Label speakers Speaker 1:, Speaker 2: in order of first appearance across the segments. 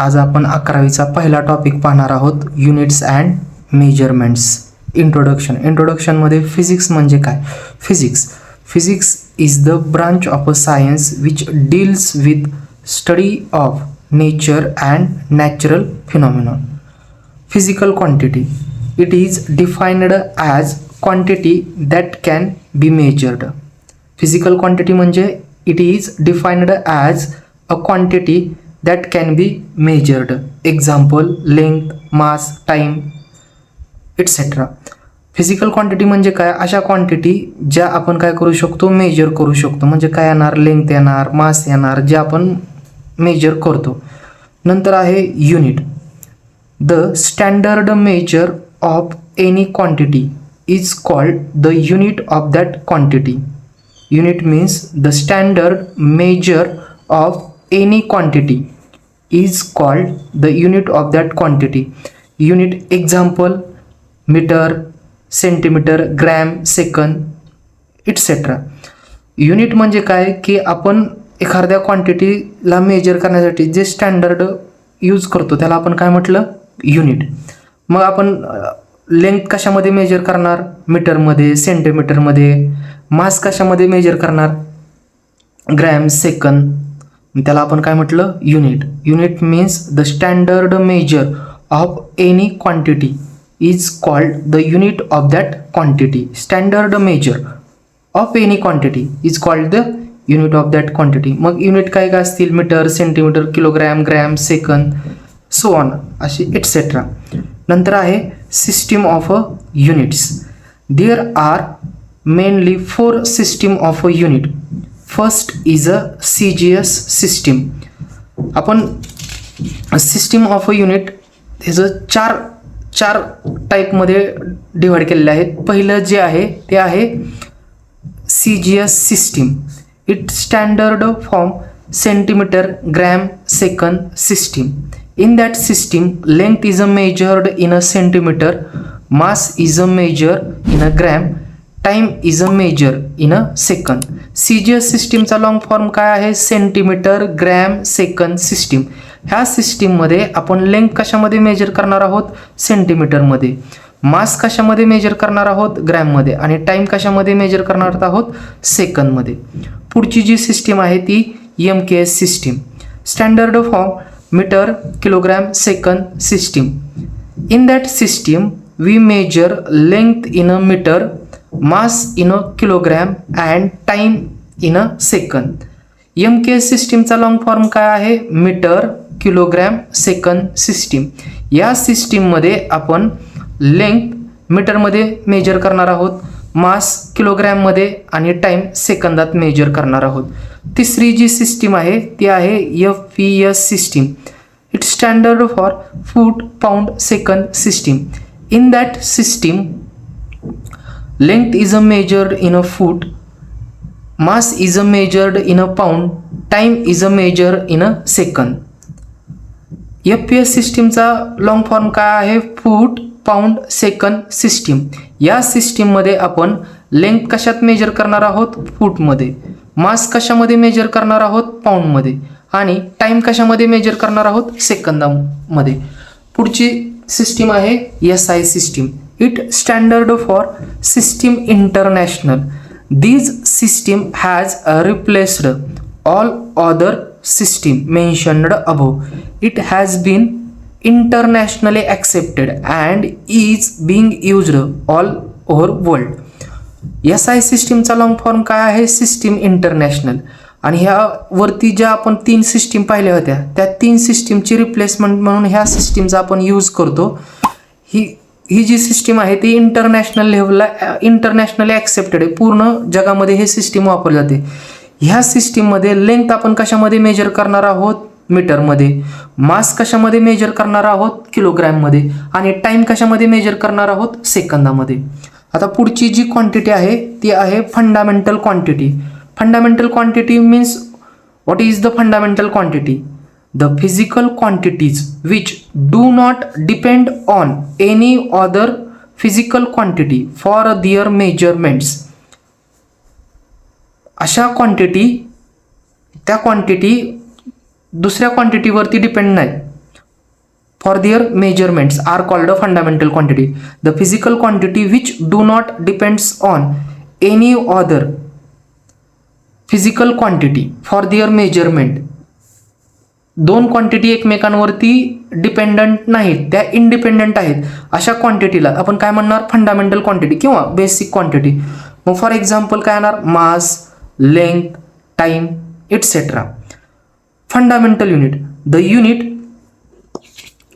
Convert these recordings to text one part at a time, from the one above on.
Speaker 1: आज आपण 11वीचा पहिला टॉपिक पाहणार आहोत, युनिट्स अँड मेजरमेंट्स. इंट्रोडक्शनमध्ये फिजिक्स म्हणजे काय? Physics is the branch of a science which deals with study of nature and natural phenomena. Physical quantity, it is defined as quantity that can be measured. Physical quantity म्हणजे it is defined as a quantity that can be measured. Example, length, mass, time, etc. Physical quantity म्हणजे काय? अशा quantity ज्या आपण काय करू शकतो, major करू शकतो. म्हणजे काय येणार? लेंथ येणार, मास येणार, जे आपण मेजर करतो. नंतर आहे unit. The standard measure of any quantity is called the unit of that quantity. Unit means the standard measure of any quantity is called the unit of that quantity. Unit example, meter, centimeter, gram, second, etc. Unit म्हणजे काय की आपण एखाद्या क्वांटिटीला major करण्यासाठी जे standard use करतो त्याला आपण काय म्हटलं? युनिट. मग आपण लेंथ कशामध्ये मेजर करणार? मीटरमध्ये, सेंटीमीटरमध्ये. मास कशामध्ये मेजर करणार? Gram, second. त्याला आपण काय म्हटलं? Unit. Unit means the standard measure of any quantity is called the unit of that quantity. Standard measure of any quantity is called the unit of that quantity. मग unit काय काय असतील? Metre, centimetre, kilogram, gram, second, so on, अशी etcetera. नंतर आहे system of a units. There are mainly 4 system of a unit. First is a CGS system. आपण system of a unit ह्याचं चार टाईपमध्ये डिवाइड केलेले आहेत. पहिलं जे आहे ते आहे CGS system. It standard form centimetre, gram, second system. In that system length is a measured in a centimetre, mass is a measure in a gram, time is a measure in a second. CGS सिस्टीमचा long form काय आहे? Centimetre, gram, second system. ह्या सिस्टीममध्ये आपण length कशामध्ये measure करणार आहोत? सेंटीमीटरमध्ये. मास कशामध्ये मेजर करणार आहोत? ग्रॅममध्ये. आणि टाइम कशामध्ये मेजर करणार आहोत? सेकंदमध्ये. पुढची जी सिस्टीम आहे ती MKS system. Standard form metre, kilogram, second system. In that system we measure length in a metre, mass in a kilogram and time in a second. MKS सिस्टीमचा लॉंग फॉर्म काय आहे? Metre, kilogram, second system. या सिस्टीममध्ये आपण length मीटरमध्ये major करणार आहोत, मास किलोग्रॅममध्ये आणि टाइम सेकंदात मेजर करणार आहोत. तिसरी जी सिस्टीम आहे ती आहे FPS system. It standard for foot, pound, second system. In that system length is measured in a foot, mass is measured in a pound, time is measured in a second. FPS सिस्टीमचा long form काय आहे? फूट, pound, second system. या सिस्टीममध्ये आपण length कशात major करणार आहोत? फूटमध्ये. मास कशामध्ये मेजर करणार आहोत? पाऊंडमध्ये. आणि टाइम कशामध्ये मेजर करणार आहोत? सेकंदामध्ये. पुढची सिस्टीम आहे SI system. It standard for System International. This system has replaced all other system mentioned above. It has been internationally accepted and is being used all over world. SI सिस्टीमचा long form काय आहे? System international. आणि ह्यावरती ज्या आपण 3 system पाहिल्या होत्या त्या 3 सिस्टीमची रिप्लेसमेंट म्हणून ह्या सिस्टीमचा आपण यूज करतो. ही जी सिस्टीम आहे ती इंटरनॅशनल लेव्हलला इंटरनॅशनली ॲक्सेप्टेड आहे. पूर्ण जगामध्ये हे सिस्टीम वापरली जाते. ह्या सिस्टीममध्ये लेंथ आपण कशामध्ये मेजर करणार आहोत? मीटरमध्ये. मास कशामध्ये मेजर करणार आहोत? किलोग्रॅममध्ये. आणि टाइम कशामध्ये मेजर करणार आहोत? सेकंदामध्ये. आता पुढची जी क्वांटिटी आहे ती आहे fundamental quantity. Fundamental quantity means what is the fundamental quantity? The physical quantities which do not depend on any other physical quantity for their measurements. अशा क्वांटिटी, त्या क्वांटिटी दुसऱ्या क्वांटिटीवरती डिपेंड नाही. for their measurements are called a fundamental quantity. The physical quantity which do not depends on any other physical quantity for their measurement. दोन quantity एकमेकांवरती dependent नाहीत, त्या independent आहेत, अशा क्वांटिटीला आपण काय म्हणणार? फंडामेंटल क्वांटिटी किंवा बेसिक क्वांटिटी. मग फॉर एक्झाम्पल काय येणार? Mass, length, time etcetera. Fundamental unit,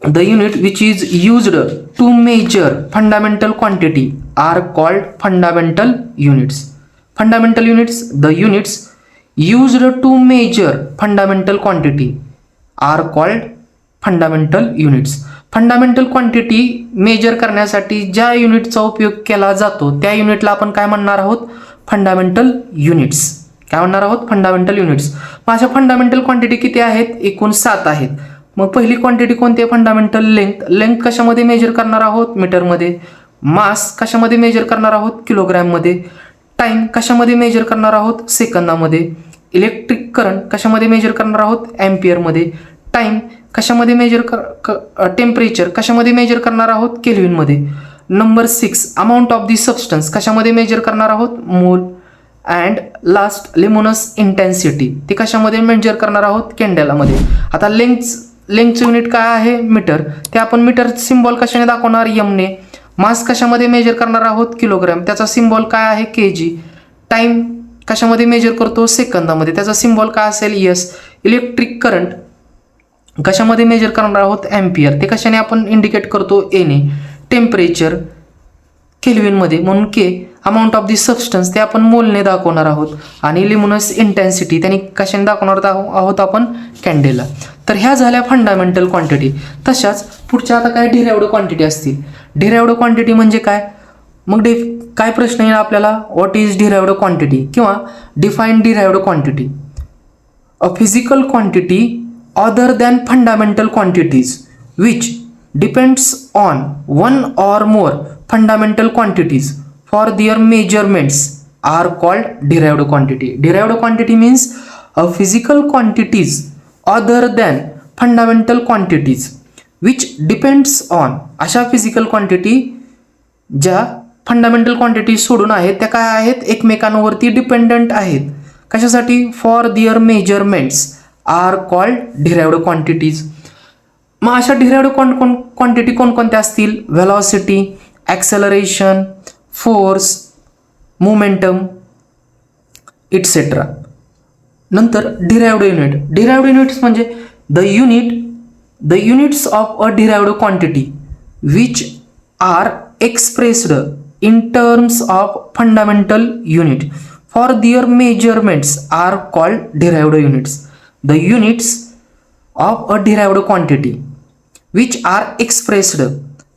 Speaker 1: the unit which is used to measure fundamental quantity are called fundamental units. Fundamental units, the units used to measure fundamental quantity are called fundamental units. Fundamental quantity measure करण्यासाठी ज्या युनिटचा उपयोग केला जातो त्या युनिटला आपण काय म्हणणार आहोत? Fundamental units. काय म्हणणार आहोत? Fundamental units. मग अशा फंडामेंटल क्वांटिटी किती आहेत? एकूण 7 आहेत. मग पहिली क्वांटिटी कोणती आहे? Fundamental length. लेंथ कशामध्ये मेजर करणार आहोत? मीटरमध्ये. मास कशामध्ये मेजर करणार आहोत? किलोग्रॅममध्ये. टाइम कशामध्ये मेजर करणार आहोत? सेकंदामध्ये. इलेक्ट्रिक करंट कशामध्ये मेजर करणार आहोत? एम्पियरमध्ये. टाइम कशामध्ये मेजर टेम्परेचर कशामध्ये मेजर करणार आहोत? केल्विनमध्ये. Number 6 amount of the substance कशामध्ये मेजर करणार आहोत? मोल. अँड लास्ट लिमोनस इंटेन्सिटी, ते कशामध्ये मेजर करणार आहोत? कॅन्डेलामध्ये. आता लेंथचं युनिट काय आहे? मीटर. ते आपण मीटर सिम्बॉल कशाने दाखवणार? यमने. मास कशामध्ये मेजर करणार आहोत? किलोग्रॅम. त्याचा सिम्बॉल काय आहे? केजी. टाइम कशामध्ये मेजर करतो? सेकंदामध्ये. त्याचा सिम्बॉल काय असेल? यस. इलेक्ट्रिक करंट कशामध्ये मेजर करणार आहोत? एम्पियर. ते कशाने आपण इंडिकेट करतो? एने. टेम्परेचर केल्विनमध्ये म्हणून के. अमाऊंट ऑफ दी सबस्टन्स ते आपण मोलने दाखवणार आहोत. आणि लिमोनस इंटेन्सिटी त्याने कशाने दाखवणार आहोत आपण? कॅन्डेला. तर ह्या झाल्या फंडामेंटल क्वांटिटी. तशाच पुढच्या आता काय डिराइव्हड क्वांटिटी असतील. डिराइव्हड क्वांटिटी म्हणजे काय? मग काय प्रश्न येईल आपल्याला? व्हॉट इज डिराइव्हड क्वांटिटी किंवा define derived quantity. A physical quantity other than fundamental quantities which depends on one or more fundamental quantities for their measurements are called derived quantity. Derived quantity means a physical quantities other than fundamental quantities which depends on, अशा physical quantity ज्या fundamental quantity सोडून आहेत त्या काय आहेत? एकमेकांवरती dependent आहेत. कशासाठी? For their measurements are called derived quantities. मग अशा डिराइव्हड क्वांटिटी कोणकोणत्या असतील? Velocity, acceleration, force, momentum etcetera. नंतर डिराइव्हड युनिट. डिराइव्हड युनिट्स म्हणजे the units of a derived quantity which are expressed in terms of fundamental unit for their measurements are called derived units. The units of a derived quantity which are expressed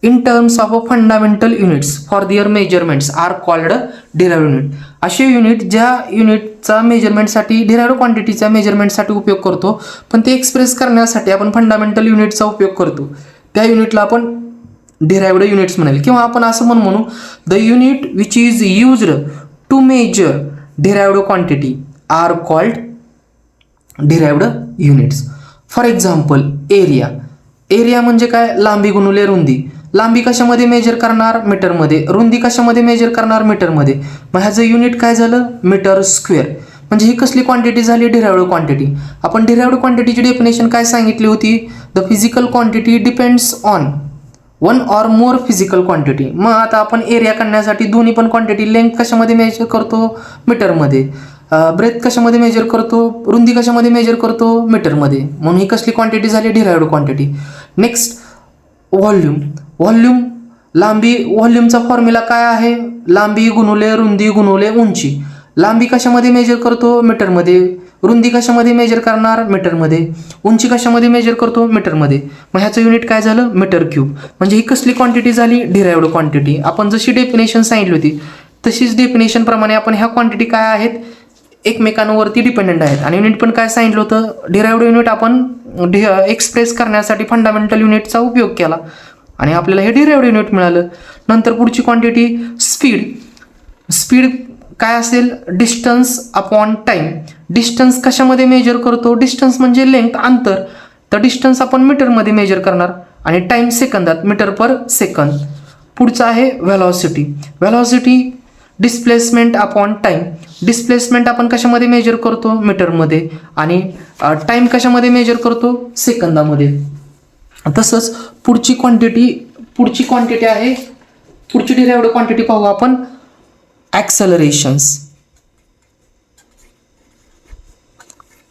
Speaker 1: in terms of a fundamental units for their measurements are called derived unit. असे unit ज्या युनिटचा मेजरमेंटसाठी derived क्वांटिटीचा मेजरमेंटसाठी उपयोग करतो पण ते express करण्यासाठी आपण fundamental युनिटचा उपयोग करतो त्या युनिटला आपण डिराइव्हड युनिट्स म्हणेल. किंवा आपण असं म्हणू the unit which is used to measure derived quantity are called derived units. For example area. Area म्हणजे काय? लांबी गुणुले रुंदी. लांबी कशामध्ये मेजर करणार? मीटरमध्ये. रुंदी कशामध्ये मेजर करणार? मीटरमध्ये. मग ह्याचं युनिट काय झालं? Metre square. म्हणजे ही कसली क्वांटिटी झाली? Derived quantity. आपण डिराइव्हड क्वांटिटीची डेफिनेशन काय सांगितली होती? The physical quantity depends on one or more physical quantity. मग आता आपण एरिया काढण्यासाठी दोन्ही पण क्वांटिटी, लेंथ कशामध्ये मेजर करतो? मीटरमध्ये. ब्रेथ कशामध्ये मेजर करतो? रुंदी कशामध्ये मेजर करतो? मीटरमध्ये. म्हणून ही कसली क्वांटिटी झाली? Derived quantity. Next volume. Volume लांबी. व्हॉल्यूमचा फॉर्म्युला काय आहे? लांबी गुणुले रुंदी गुणुले उंची. लांबी कशामध्ये मेजर करतो? मीटरमध्ये. रुंदी कशामध्ये मेजर करणार? मीटरमध्ये. उंची कशामध्ये मेजर करतो? मीटरमध्ये. मग ह्याचं युनिट काय झालं? Metre cube. म्हणजे ही कसली क्वांटिटी झाली? Derived quantity. आपण जशी डेफिनेशन सांगितली होती तशीच डेफिनेशन प्रमाणे आपण ह्या क्वांटिटी काय आहेत? एकमेकांवरती डिपेंडंट आहेत. आणि युनिट पण काय सांगितलं होतं? डिराइव्हड युनिट आपण एक्सप्रेस करण्यासाठी फंडामेंटल युनिटचा उपयोग केला आणि आपल्याला हे डिराइव्हड युनिट मिळालं. नंतर पुढची क्वांटिटी स्पीड. स्पीड काय असेल? Distance upon time. डिस्टन्स कशामध्ये मेजर करतो? डिस्टन्स म्हणजे लेंथ, अंतर. तर डिस्टन्स आपण मीटरमध्ये मेजर करणार आणि टाईम सेकंदात, मीटर पर सेकंद. पुढचं आहे velocity. Velocity displacement upon time. Displacement आपण कशामध्ये मेजर करतो? मीटरमध्ये. आणि टाईम कशामध्ये मेजर करतो? सेकंदामध्ये. तसंच पुढची क्वांटिटी आहे, पुढची डिराइव्हड क्वांटिटी पाहू आपण, ॲक्सेलरेशन्स.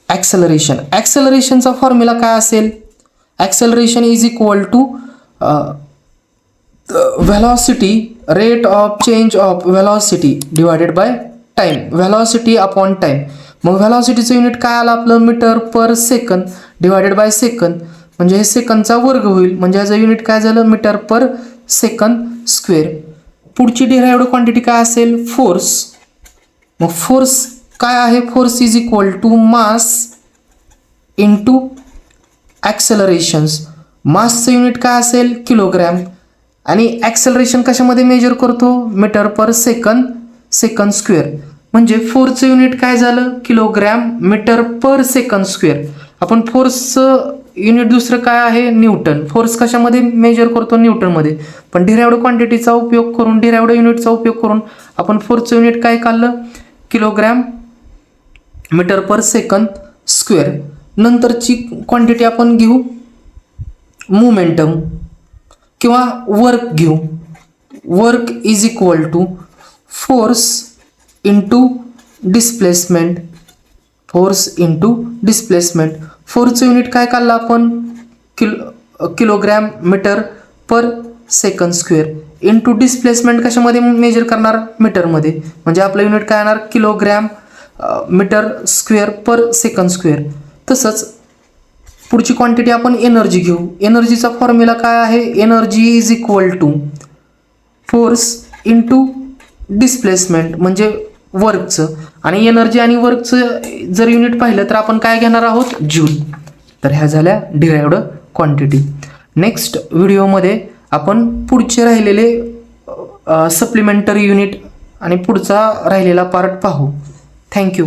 Speaker 1: ॲक्सेलरेशनचा फॉर्म्युला काय असेल? Acceleration is equal to velocity, rate of change of velocity divided by time. Velocity upon time. मग व्हेलॉसिटीचं युनिट काय आलं आपलं? Metre per second divided by second. म्हणजे हे सेकंदचा वर्ग होईल. म्हणजे ह्याचं युनिट काय झालं? Metre per second square. पुढची डिराइव्हड क्वांटिटी काय असेल? फोर्स. मग फोर्स काय आहे? Force is equal to mass into accelerations. मासचं युनिट काय असेल? किलोग्रॅम. आणि ॲक्सेलरेशन कशामध्ये मेजर करतो? Metre per second square. म्हणजे फोर्सचं युनिट काय झालं? Kilogram metre per second square. आपण फोर्सचं युनिट दुसरं काय आहे? न्यूटन. फोर्स कशामध्ये मेजर करतो? न्यूटनमध्ये. पण डिराइव्हड क्वांटिटीचा उपयोग करून, डिराइव्हड युनिटचा उपयोग करून आपण फोर्सचं युनिट काय काढलं? Kilogram metre per second square. नंतरची क्वांटिटी आपण घेऊ मोमेंटम किंवा वर्क घेऊ. Work is equal to force into displacement. Force into displacement. फोर्सचं युनिट काय काढलं आपण? Kilogram metre per second square. Into displacement कशामध्ये मेजर करणार? मीटरमध्ये. म्हणजे आपलं युनिट काय येणार? Kilogram metre square per second square. तसंच पुढची क्वांटिटी आपण एनर्जी घेऊ. एनर्जीचा फॉर्म्युला काय आहे? Energy is equal to force into displacement म्हणजे वर्कचं. आणि एनर्जी आणि वर्कचं जर युनिट पाहिलं तर आपण काय घेणार आहोत? जूल. तर ह्या झाल्या डिराइव्हड क्वांटिटी. नेक्स्ट व्हिडिओमध्ये आपण पुढचे राहिलेले सप्लिमेंटरी युनिट आणि पुढचा राहिलेला पार्ट पाहू. थँक्यू.